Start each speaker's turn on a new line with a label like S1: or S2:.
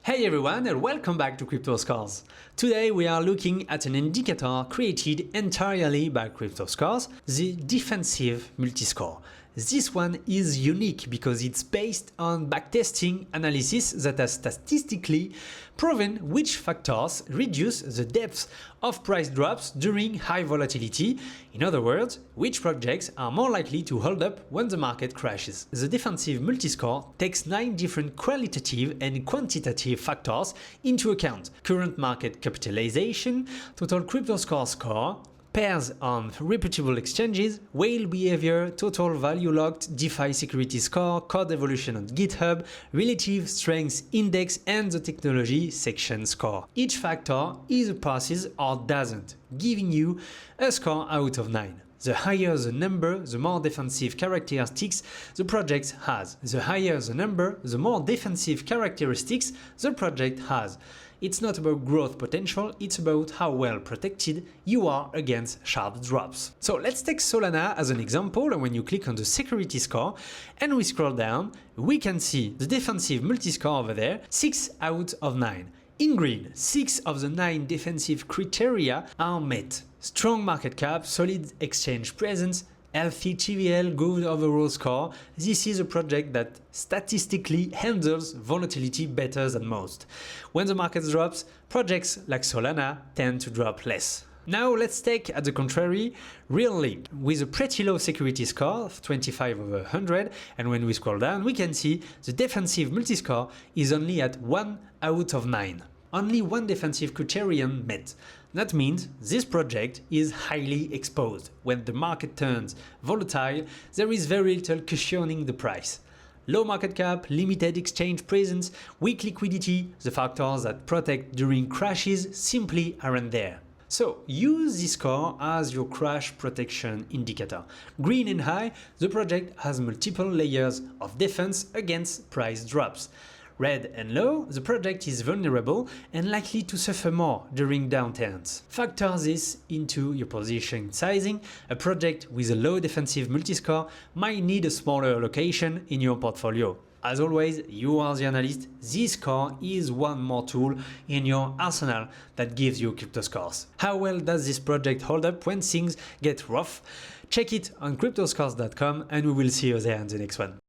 S1: Hey everyone and welcome back to CryptoScores. Today we are looking at an indicator created entirely by CryptoScores, the defensive multiscore. This one is unique because it's based on backtesting analysis that has statistically proven which factors reduce the depth of price drops during high volatility. In other words, which projects are more likely to hold up when the market crashes. The defensive multiscore takes 9 different qualitative and quantitative factors into account: current market capitalization, total CryptoScore score, pairs on reputable exchanges, whale behavior, total value locked, DeFi security score, code evolution on GitHub, relative strength index, and the technology section score. Each factor either passes or doesn't, giving you a score out of 9. The higher the number, the more defensive characteristics the project has. The higher the number, the more defensive characteristics the project has. It's not about growth potential, it's about how well protected you are against sharp drops. So let's take Solana as an example, and when you click on the security score and we scroll down, we can see the defensive multiscore over there, 6 out of 9. In green, 6 of the 9 defensive criteria are met. Strong market cap, solid exchange presence, healthy TVL, good overall score. This is a project that statistically handles volatility better than most. When the market drops, projects like Solana tend to drop less. Now let's take, at the contrary, Real Link with a pretty low security score of 25 over 100, and when we scroll down we can see the defensive multiscore is only at 1 out of 9. Only one defensive criterion met. That means this project is highly exposed. When the market turns volatile, there is very little cushioning the price. Low market cap, limited exchange presence, weak liquidity, the factors that protect during crashes simply aren't there. So use this score as your crash protection indicator. Green and high, the project has multiple layers of defense against price drops. Red and low, the project is vulnerable and likely to suffer more during downturns. Factor this into your position sizing. A project with a low defensive multiscore might need a smaller allocation in your portfolio. As always, you are the analyst. This score is one more tool in your arsenal that gives you CryptoScores. How well does this project hold up when things get rough? Check it on cryptoscores.com and we will see you there in the next one.